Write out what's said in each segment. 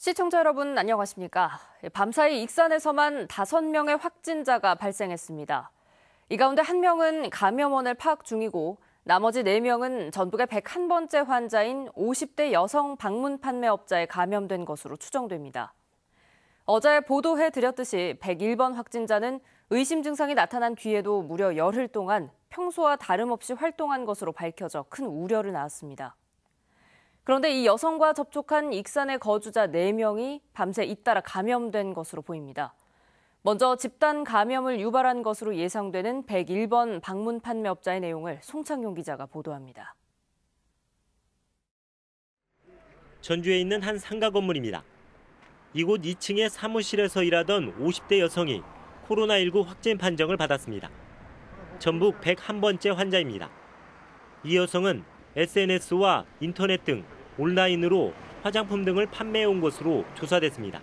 시청자 여러분 안녕하십니까? 밤사이 익산에서만 5명의 확진자가 발생했습니다. 이 가운데 1명은 감염원을 파악 중이고 나머지 4명은 전북의 101번째 환자인 50대 여성 방문 판매업자에 감염된 것으로 추정됩니다. 어제 보도해드렸듯이 101번 확진자는 의심 증상이 나타난 뒤에도 무려 열흘 동안 평소와 다름없이 활동한 것으로 밝혀져 큰 우려를 낳았습니다. 그런데 이 여성과 접촉한 익산의 거주자 4명이 밤새 잇따라 감염된 것으로 보입니다. 먼저 집단 감염을 유발한 것으로 예상되는 101번 방문 판매업자의 내용을 송창용 기자가 보도합니다. 전주에 있는 한 상가 건물입니다. 이곳 2층의 사무실에서 일하던 50대 여성이 코로나19 확진 판정을 받았습니다. 전북 101번째 환자입니다. 이 여성은 SNS와 인터넷 등 온라인으로 화장품 등을 판매해온 것으로 조사됐습니다.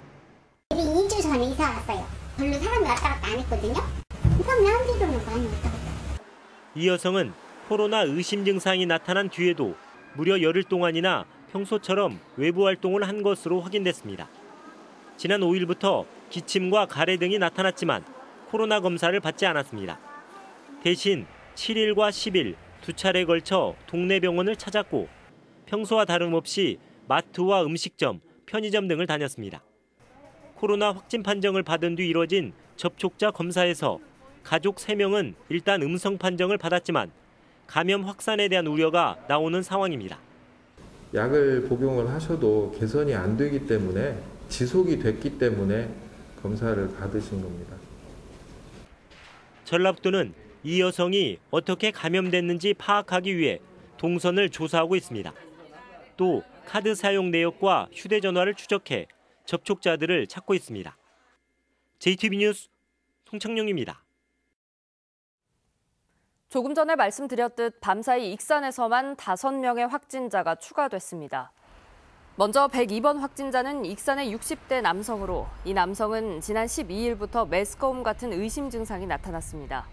2주 전에 이사 왔어요. 별로 사람이 왔다 갔다 안 했거든요. 그럼 나한테로는 많이 왔다 갔다. 이 여성은 코로나 의심 증상이 나타난 뒤에도 무려 열흘 동안이나 평소처럼 외부 활동을 한 것으로 확인됐습니다. 지난 5일부터 기침과 가래 등이 나타났지만 코로나 검사를 받지 않았습니다. 대신 7일과 10일 2차례에 걸쳐 동네 병원을 찾았고 평소와 다름없이 마트와 음식점, 편의점 등을 다녔습니다. 코로나 확진 판정을 받은 뒤 이뤄진 접촉자 검사에서 가족 3명은 일단 음성 판정을 받았지만 감염 확산에 대한 우려가 나오는 상황입니다. 약을 복용을 하셔도 개선이 안 되기 때문에 지속이 됐기 때문에 검사를 받으신 겁니다. 전라북도는 이 여성이 어떻게 감염됐는지 파악하기 위해 동선을 조사하고 있습니다. 또 카드 사용 내역과 휴대전화를 추적해 접촉자들을 찾고 있습니다. JTBC 뉴스 송창용입니다. 조금 전에 말씀드렸듯 밤사이 익산에서만 5명의 확진자가 추가됐습니다. 먼저 102번 확진자는 익산의 60대 남성으로 이 남성은 지난 12일부터 메스꺼움 같은 의심 증상이 나타났습니다.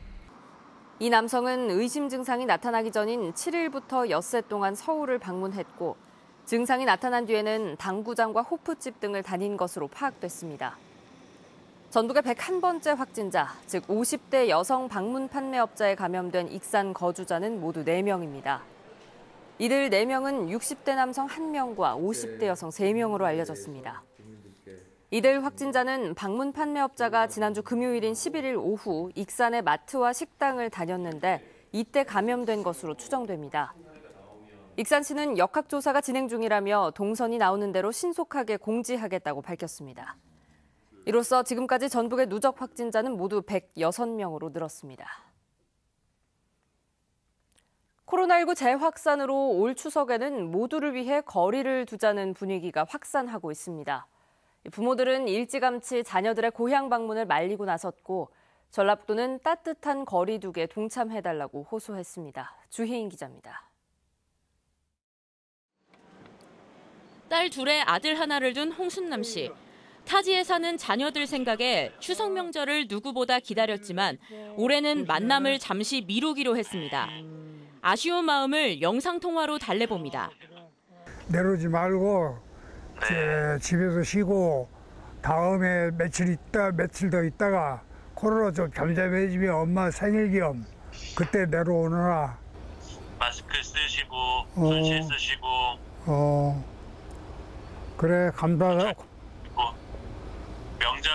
이 남성은 의심 증상이 나타나기 전인 7일부터 엿새 동안 서울을 방문했고 증상이 나타난 뒤에는 당구장과 호프집 등을 다닌 것으로 파악됐습니다. 전북의 101번째 확진자, 즉 50대 여성 방문 판매업자에 감염된 익산 거주자는 모두 4명입니다. 이들 4명은 60대 남성 1명과 50대 여성 3명으로 알려졌습니다. 이들 확진자는 방문 판매업자가 지난주 금요일인 11일 오후 익산의 마트와 식당을 다녔는데 이때 감염된 것으로 추정됩니다. 익산시는 역학조사가 진행 중이라며 동선이 나오는 대로 신속하게 공지하겠다고 밝혔습니다. 이로써 지금까지 전북의 누적 확진자는 모두 106명으로 늘었습니다. 코로나19 재확산으로 올 추석에는 모두를 위해 거리를 두자는 분위기가 확산하고 있습니다. 부모들은 일찌감치 자녀들의 고향 방문을 말리고 나섰고 전라북도는 따뜻한 거리 두기에 동참해달라고 호소했습니다. 주희인 기자입니다. 딸 둘에 아들 하나를 둔 홍순남 씨. 타지에 사는 자녀들 생각에 추석 명절을 누구보다 기다렸지만 올해는 만남을 잠시 미루기로 했습니다. 아쉬운 마음을 영상통화로 달래봅니다. 내려오지 말고 집에서 쉬고 다음에 며칠 더 있다가 코로나 좀 잠잠해지면 엄마 생일 겸 그때 내려오느라. 마스크 쓰시고 손실 쓰시고. 그래 감사하고. 명절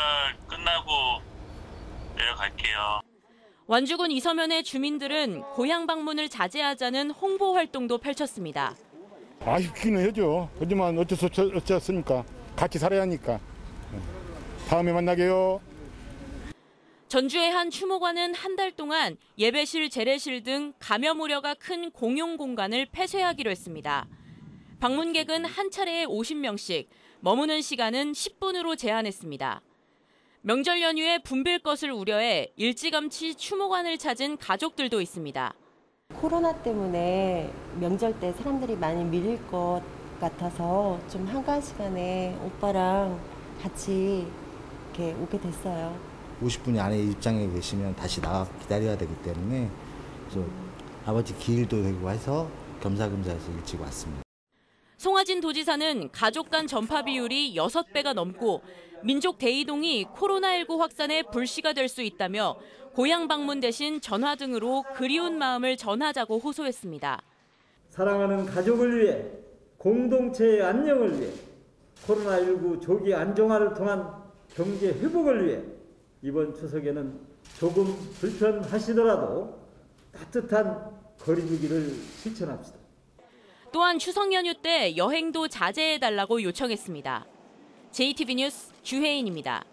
끝나고 내려갈게요. 완주군 이서면의 주민들은 고향 방문을 자제하자는 홍보 활동도 펼쳤습니다. 아쉽기는 해죠. 하지만 어쩌겠습니까? 같이 살아야 하니까. 다음에 만나게요. 전주의 한 추모관은 한 달 동안 예배실, 재래실 등 감염 우려가 큰 공용 공간을 폐쇄하기로 했습니다. 방문객은 한 차례에 50명씩, 머무는 시간은 10분으로 제한했습니다. 명절 연휴에 붐빌 것을 우려해 일찌감치 추모관을 찾은 가족들도 있습니다. 코로나 때문에 명절 때 사람들이 많이 밀릴 것 같아서 좀 한가한 시간에 오빠랑 같이 이렇게 오게 됐어요. 50분이 안에 입장해 계시면 다시 나가 기다려야 되기 때문에 아버지 기일도 되고 해서 겸사겸사해서 일찍 왔습니다. 송하진 도지사는 가족 간 전파 비율이 6배가 넘고 민족 대이동이 코로나19 확산의 불씨가 될 수 있다며 고향 방문 대신 전화 등으로 그리운 마음을 전하자고 호소했습니다. 사랑하는 가족을 위해, 공동체의 안녕을 위해, 코로나19 조기 안정화를 통한 경제 회복을 위해 이번 추석에는 조금 불편하시더라도 따뜻한 거리두기를 실천합시다. 또한 추석 연휴 때 여행도 자제해달라고 요청했습니다. JTB 뉴스 주혜인입니다.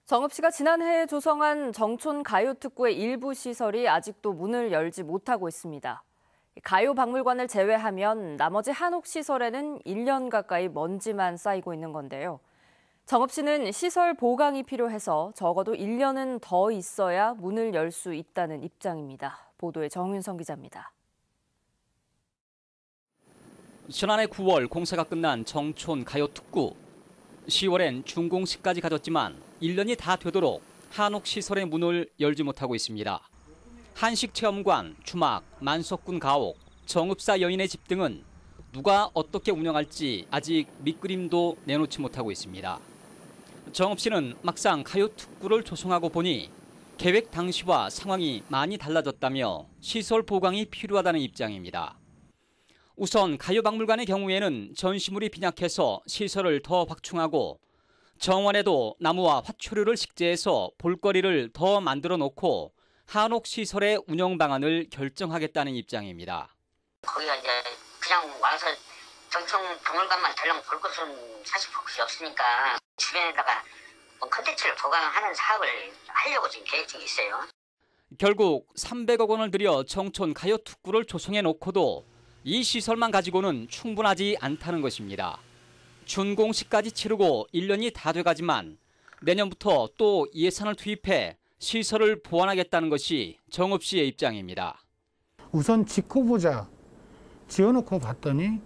정읍시가 지난해 조성한 정촌 가요특구의 일부 시설이 아직도 문을 열지 못하고 있습니다. 가요박물관을 제외하면 나머지 한옥 시설에는 1년 가까이 먼지만 쌓이고 있는 건데요. 정읍시는 시설 보강이 필요해서 적어도 1년은 더 있어야 문을 열 수 있다는 입장입니다. 보도에 정윤성 기자입니다. 지난해 9월 공사가 끝난 정촌 가요특구. 10월엔 준공식까지 가졌지만 1년이 다 되도록 한옥시설의 문을 열지 못하고 있습니다. 한식체험관, 주막, 만석군 가옥, 정읍사 여인의 집 등은 누가 어떻게 운영할지 아직 밑그림도 내놓지 못하고 있습니다. 정읍시는 막상 가요특구를 조성하고 보니 계획 당시와 상황이 많이 달라졌다며 시설 보강이 필요하다는 입장입니다. 우선 가요박물관의 경우에는 전시물이 빈약해서 시설을 더 확충하고 정원에도 나무와 화초류를 식재해서 볼거리를 더 만들어 놓고 한옥시설의 운영 방안을 결정하겠다는 입장입니다. 거기가 이제 그냥 와서 정청 박물관만 덜렁 볼 것은 사실 그것이 없으니까 주변에다가 콘텐츠를 보강하는 사업을 하려고 지금 계획 중에 있어요. 결국 300억 원을 들여 정촌 가요특구를 조성해 놓고도 이 시설만 가지고는 충분하지 않다는 것입니다. 준공식까지 치르고 1년이 다 돼가지만 내년부터 또 예산을 투입해 시설을 보완하겠다는 것이 정읍시의 입장입니다. 우선 짓고 보자. 지어놓고 봤더니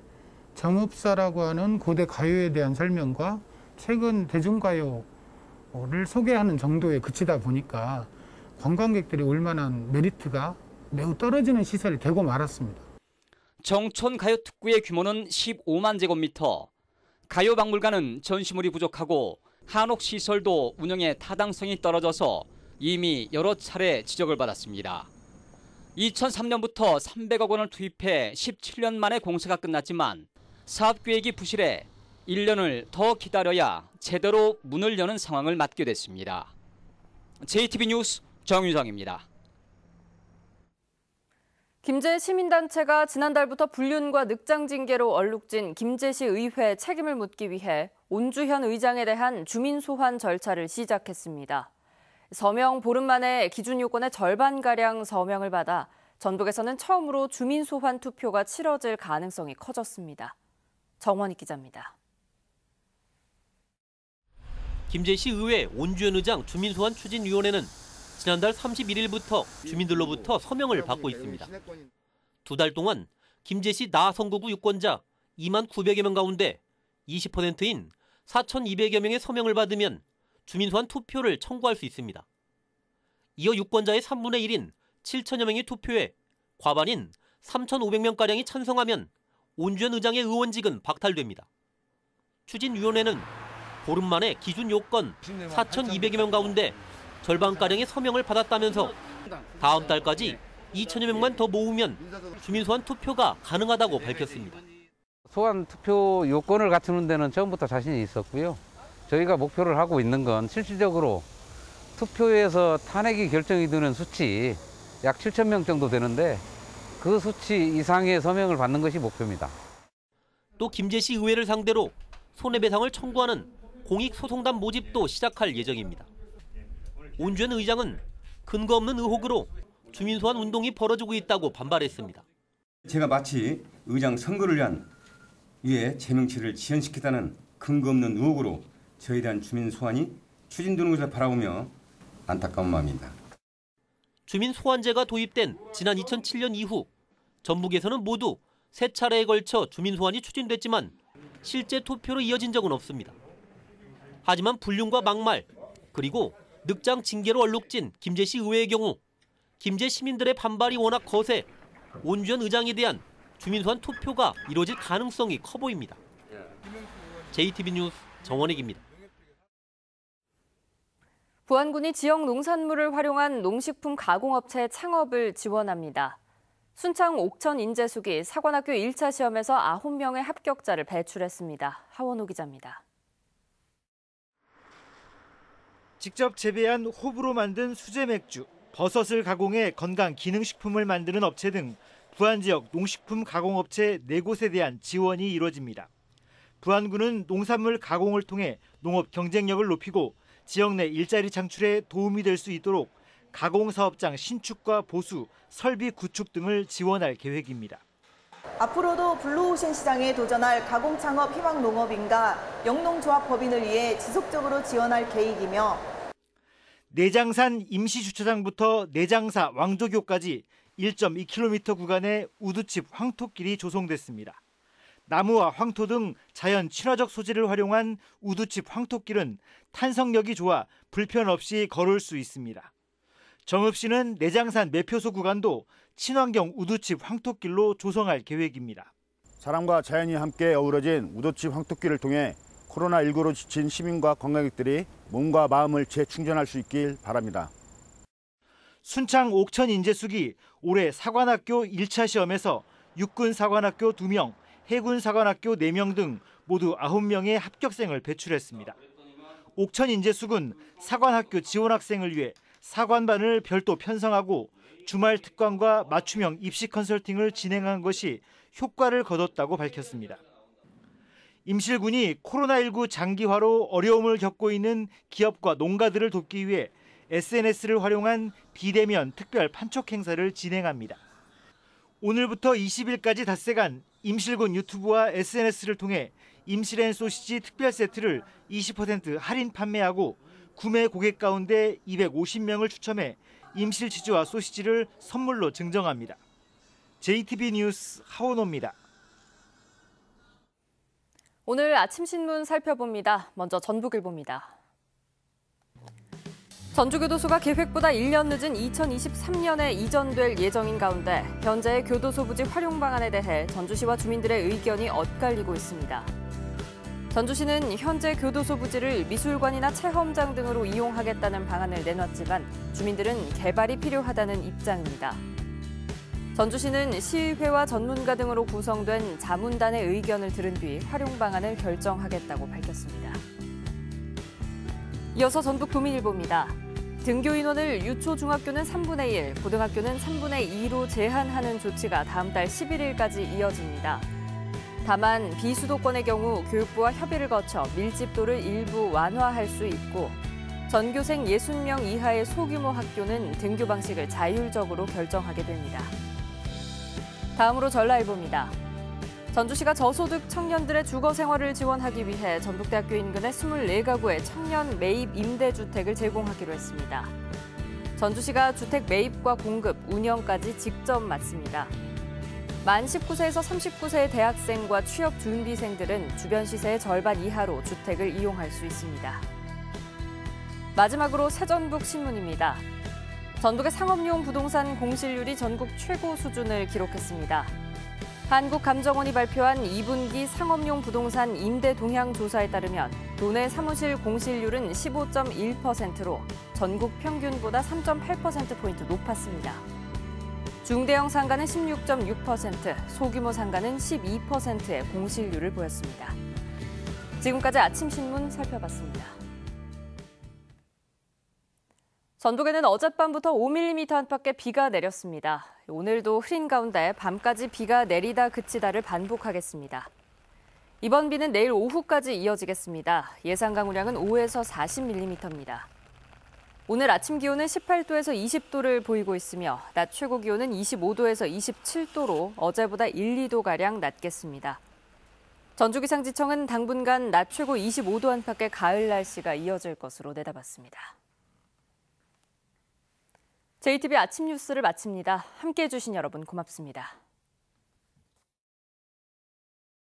정읍사라고 하는 고대 가요에 대한 설명과 최근 대중가요를 소개하는 정도에 그치다 보니까 관광객들이 올 만한 메리트가 매우 떨어지는 시설이 되고 말았습니다. 정촌 가요특구의 규모는 15만 제곱미터. 가요박물관은 전시물이 부족하고 한옥시설도 운영의 타당성이 떨어져서 이미 여러 차례 지적을 받았습니다. 2003년부터 300억 원을 투입해 17년 만에 공사가 끝났지만 사업계획이 부실해 1년을 더 기다려야 제대로 문을 여는 상황을 맞게 됐습니다. JTB 뉴스 정유정입니다. 김제 시민단체가 지난달부터 불륜과 늑장 징계로 얼룩진 김제시 의회 책임을 묻기 위해 온주현 의장에 대한 주민 소환 절차를 시작했습니다. 서명 보름 만에 기준 요건의 절반가량 서명을 받아 전북에서는 처음으로 주민 소환 투표가 치러질 가능성이 커졌습니다. 정원익 기자입니다. 김제시 의회 온주현 의장 주민 소환 추진위원회는 지난달 31일부터 주민들로부터 서명을 받고 있습니다. 2달 동안 김제시 나 선거구 유권자 2만 900여 명 가운데 20%인 4,200여 명의 서명을 받으면 주민 소환 투표를 청구할 수 있습니다. 이어 유권자의 3분의 1인 7천여 명이 투표해 과반인 3,500명가량이 찬성하면 온주현 의장의 의원직은 박탈됩니다. 추진위원회는 보름 만에 기준 요건 4,200여 명 가운데 절반가량의 서명을 받았다면서 다음 달까지 2천여 명만 더 모으면 주민 소환 투표가 가능하다고 밝혔습니다. 소환 투표 요건을 갖추는 데는 처음부터 자신이 있었고요. 저희가 목표를 하고 있는 건 실질적으로 투표에서 탄핵이 결정이 되는 수치 약 7천 명 정도 되는데 그 수치 이상의 서명을 받는 것이 목표입니다. 또 김제시 의회를 상대로 손해배상을 청구하는 공익소송단 모집도 시작할 예정입니다. 온주현 의장은 근거 없는 의혹으로 주민소환 운동이 벌어지고 있다고 반발했습니다. 제가 마치 의장 선거를 위해 제 명치를 지연시키다는 근거 없는 의혹으로 저에 대한 주민소환이 추진되는 것을 바라보며 안타까운 마음입니다. 주민소환제가 도입된 지난 2007년 이후 전북에서는 모두 3차례에 걸쳐 주민소환이 추진됐지만 실제 투표로 이어진 적은 없습니다. 하지만 불륜과 막말 그리고 늑장 징계로 얼룩진 김제시 의회의 경우 김제 시민들의 반발이 워낙 거세 온주현 의장에 대한 주민 소환 투표가 이루어질 가능성이 커 보입니다. JTB 뉴스 정원익입니다. 부안군이 지역 농산물을 활용한 농식품 가공업체 창업을 지원합니다. 순창 옥천 인재숙이 사관학교 1차 시험에서 9명의 합격자를 배출했습니다. 하원호 기자입니다. 직접 재배한 호부로 만든 수제 맥주, 버섯을 가공해 건강 기능식품을 만드는 업체 등 부안 지역 농식품 가공업체 4곳에 대한 지원이 이루어집니다. 부안군은 농산물 가공을 통해 농업 경쟁력을 높이고 지역 내 일자리 창출에 도움이 될 수 있도록 가공사업장 신축과 보수, 설비 구축 등을 지원할 계획입니다. 앞으로도 블루오션 시장에 도전할 가공창업 희망농업인과 영농조합법인을 위해 지속적으로 지원할 계획이며 내장산 임시주차장부터 내장사 왕조교까지 1.2km 구간의 우두칩 황토길이 조성됐습니다. 나무와 황토 등 자연 친화적 소재를 활용한 우두칩 황토길은 탄성력이 좋아 불편 없이 걸을 수 있습니다. 정읍시는 내장산 매표소 구간도 친환경 우두칩 황토길로 조성할 계획입니다. 사람과 자연이 함께 어우러진 우두칩 황토길을 통해 코로나19로 지친 시민과 관광객들이 몸과 마음을 재충전할 수 있길 바랍니다. 순창 옥천 인재숙이 올해 사관학교 1차 시험에서 육군 사관학교 2명, 해군 사관학교 4명 등 모두 9명의 합격생을 배출했습니다. 옥천 인재숙은 사관학교 지원학생을 위해 사관반을 별도 편성하고 주말 특강과 맞춤형 입시 컨설팅을 진행한 것이 효과를 거뒀다고 밝혔습니다. 임실군이 코로나19 장기화로 어려움을 겪고 있는 기업과 농가들을 돕기 위해 SNS를 활용한 비대면 특별 판촉 행사를 진행합니다. 오늘부터 20일까지 닷새간 임실군 유튜브와 SNS를 통해 임실앤 소시지 특별 세트를 20% 할인 판매하고 구매 고객 가운데 250명을 추첨해 임실치즈와 소시지를 선물로 증정합니다. JTB 뉴스 하원호입니다. 오늘 아침 신문 살펴봅니다. 먼저 전북일보입니다. 전주교도소가 계획보다 1년 늦은 2023년에 이전될 예정인 가운데 현재의 교도소 부지 활용 방안에 대해 전주시와 주민들의 의견이 엇갈리고 있습니다. 전주시는 현재 교도소 부지를 미술관이나 체험장 등으로 이용하겠다는 방안을 내놨지만 주민들은 개발이 필요하다는 입장입니다. 전주시는 시의회와 전문가 등으로 구성된 자문단의 의견을 들은 뒤 활용 방안을 결정하겠다고 밝혔습니다. 이어서 전북도민일보입니다. 등교 인원을 유초 중학교는 3분의 1, 고등학교는 3분의 2로 제한하는 조치가 다음 달 11일까지 이어집니다. 다만 비수도권의 경우 교육부와 협의를 거쳐 밀집도를 일부 완화할 수 있고 전교생 60명 이하의 소규모 학교는 등교 방식을 자율적으로 결정하게 됩니다. 다음으로 전라일보입니다. 전주시가 저소득 청년들의 주거 생활을 지원하기 위해 전북대학교 인근의 24가구의 청년 매입 임대주택을 제공하기로 했습니다. 전주시가 주택 매입과 공급, 운영까지 직접 맡습니다. 만 19세에서 39세의 대학생과 취업 준비생들은 주변 시세의 절반 이하로 주택을 이용할 수 있습니다. 마지막으로 새전북 신문입니다. 전북의 상업용 부동산 공실률이 전국 최고 수준을 기록했습니다. 한국감정원이 발표한 2분기 상업용 부동산 임대 동향 조사에 따르면 도내 사무실 공실률은 15.1%로 전국 평균보다 3.8%포인트 높았습니다. 중대형 상가는 16.6%, 소규모 상가는 12%의 공실률을 보였습니다. 지금까지 아침 신문 살펴봤습니다. 전북에는 어젯밤부터 5mm 안팎의 비가 내렸습니다. 오늘도 흐린 가운데 밤까지 비가 내리다 그치다를 반복하겠습니다. 이번 비는 내일 오후까지 이어지겠습니다. 예상 강우량은 5에서 40mm입니다. 오늘 아침 기온은 18도에서 20도를 보이고 있으며 낮 최고 기온은 25도에서 27도로 어제보다 1, 2도가량 낮겠습니다. 전주기상지청은 당분간 낮 최고 25도 안팎의 가을 날씨가 이어질 것으로 내다봤습니다. JTB 아침 뉴스를 마칩니다. 함께해 주신 여러분 고맙습니다.